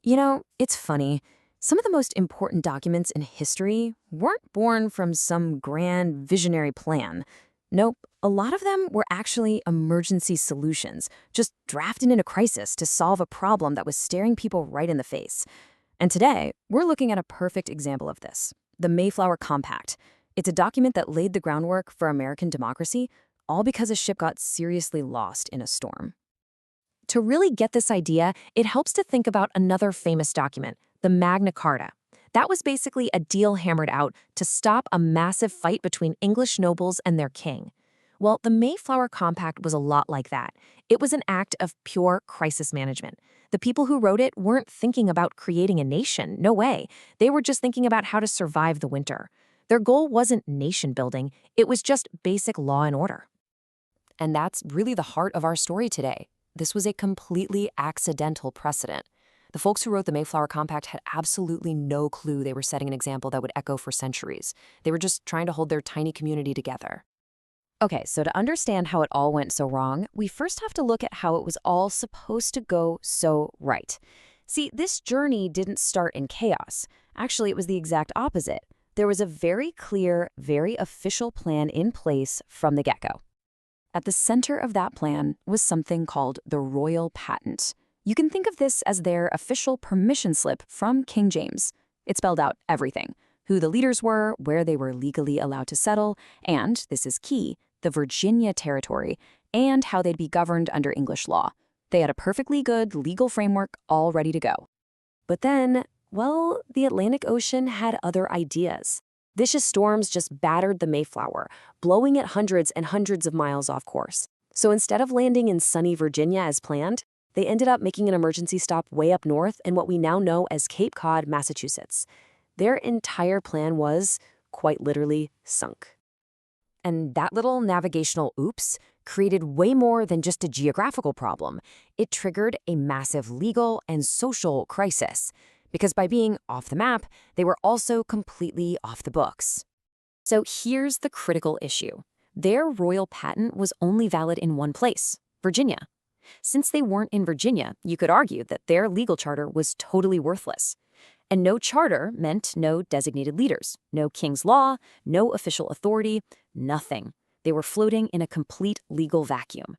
It's funny. Some of the most important documents in history weren't born from some grand visionary plan. Nope, a lot of them were actually emergency solutions, just drafted in a crisis to solve a problem that was staring people right in the face. And today, we're looking at a perfect example of this, the Mayflower Compact. It's a document that laid the groundwork for American democracy, all because a ship got seriously lost in a storm. To really get this idea, it helps to think about another famous document, the Magna Carta. That was basically a deal hammered out to stop a massive fight between English nobles and their king. Well, the Mayflower Compact was a lot like that. It was an act of pure crisis management. The people who wrote it weren't thinking about creating a nation, no way. They were just thinking about how to survive the winter. Their goal wasn't nation building, it was just basic law and order. And that's really the heart of our story today. This was a completely accidental precedent. The folks who wrote the Mayflower Compact had absolutely no clue they were setting an example that would echo for centuries. They were just trying to hold their tiny community together. Okay, so to understand how it all went so wrong, we first have to look at how it was all supposed to go so right. See, this journey didn't start in chaos. Actually, it was the exact opposite. There was a very clear, very official plan in place from the get-go. At the center of that plan was something called the Royal Patent. You can think of this as their official permission slip from King James. It spelled out everything: who the leaders were, where they were legally allowed to settle, and, this is key, the Virginia territory, and how they'd be governed under English law. They had a perfectly good legal framework all ready to go. But then, well, the Atlantic Ocean had other ideas. Vicious storms just battered the Mayflower, blowing it hundreds and hundreds of miles off course. So instead of landing in sunny Virginia as planned, they ended up making an emergency stop way up north in what we now know as Cape Cod, Massachusetts. Their entire plan was, quite literally, sunk. And that little navigational oops created way more than just a geographical problem. It triggered a massive legal and social crisis, because by being off the map, they were also completely off the books. So here's the critical issue. Their royal patent was only valid in one place, Virginia. Since they weren't in Virginia, you could argue that their legal charter was totally worthless. And no charter meant no designated leaders, no king's law, no official authority, nothing. They were floating in a complete legal vacuum.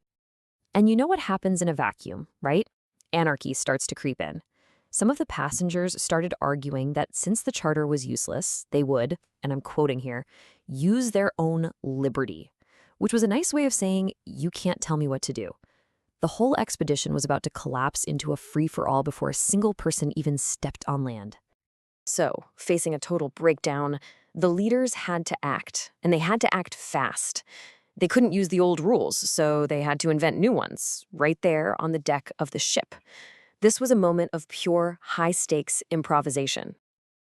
And you know what happens in a vacuum, right? Anarchy starts to creep in. Some of the passengers started arguing that since the charter was useless, they would, and I'm quoting here, use their own liberty, which was a nice way of saying, you can't tell me what to do. The whole expedition was about to collapse into a free-for-all before a single person even stepped on land. So, facing a total breakdown, the leaders had to act, and they had to act fast. They couldn't use the old rules, so they had to invent new ones, right there on the deck of the ship. This was a moment of pure, high-stakes improvisation.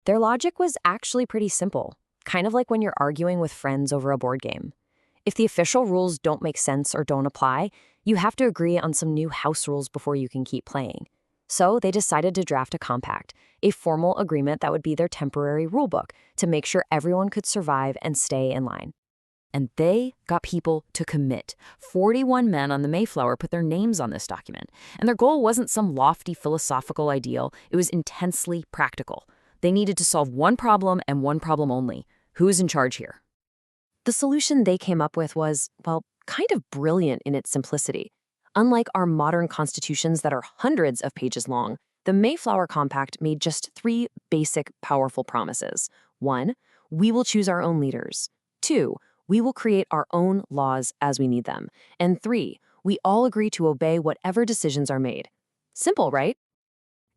Their logic was actually pretty simple, kind of like when you're arguing with friends over a board game. If the official rules don't make sense or don't apply, you have to agree on some new house rules before you can keep playing. So they decided to draft a compact, a formal agreement that would be their temporary rulebook to make sure everyone could survive and stay in line. And they got people to commit. 41 men on the Mayflower put their names on this document. And their goal wasn't some lofty philosophical ideal, it was intensely practical. They needed to solve one problem and one problem only. Who's in charge here? The solution they came up with was, well, kind of brilliant in its simplicity. Unlike our modern constitutions that are hundreds of pages long, the Mayflower Compact made just 3 basic, powerful promises. 1, we will choose our own leaders. 2, we will create our own laws as we need them. And 3, we all agree to obey whatever decisions are made. Simple, right?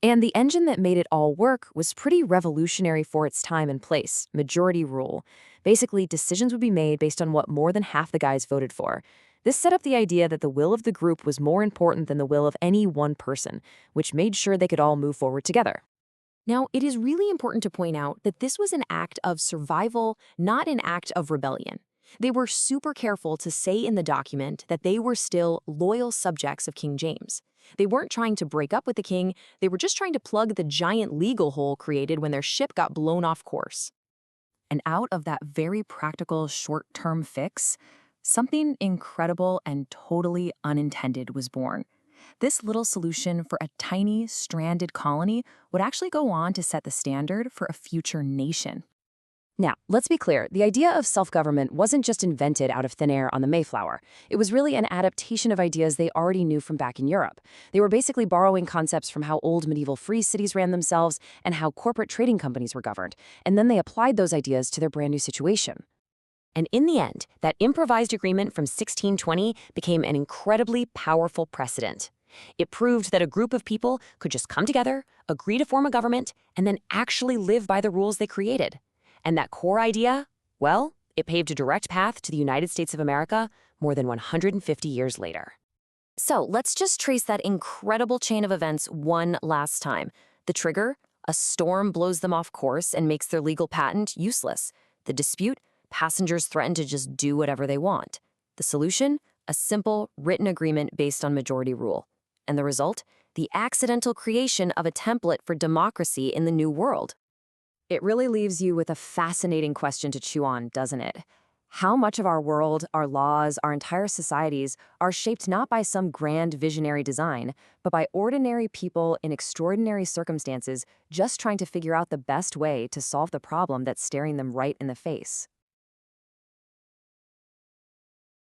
And the engine that made it all work was pretty revolutionary for its time and place, majority rule. Basically, decisions would be made based on what more than half the guys voted for. This set up the idea that the will of the group was more important than the will of any one person, which made sure they could all move forward together. Now, it is really important to point out that this was an act of survival, not an act of rebellion. They were super careful to say in the document that they were still loyal subjects of King James. They weren't trying to break up with the king, they were just trying to plug the giant legal hole created when their ship got blown off course. And out of that very practical short-term fix, something incredible and totally unintended was born. This little solution for a tiny, stranded colony would actually go on to set the standard for a future nation. Now, let's be clear, the idea of self-government wasn't just invented out of thin air on the Mayflower. It was really an adaptation of ideas they already knew from back in Europe. They were basically borrowing concepts from how old medieval free cities ran themselves and how corporate trading companies were governed, and then they applied those ideas to their brand new situation. And in the end, that improvised agreement from 1620 became an incredibly powerful precedent. It proved that a group of people could just come together, agree to form a government, and then actually live by the rules they created. And that core idea, well, it paved a direct path to the United States of America more than 150 years later. So let's just trace that incredible chain of events one last time. The trigger, a storm blows them off course and makes their legal patent useless. The dispute, passengers threaten to just do whatever they want. The solution, a simple, written agreement based on majority rule. And the result, the accidental creation of a template for democracy in the New World. It really leaves you with a fascinating question to chew on, doesn't it? How much of our world, our laws, our entire societies are shaped not by some grand visionary design, but by ordinary people in extraordinary circumstances just trying to figure out the best way to solve the problem that's staring them right in the face?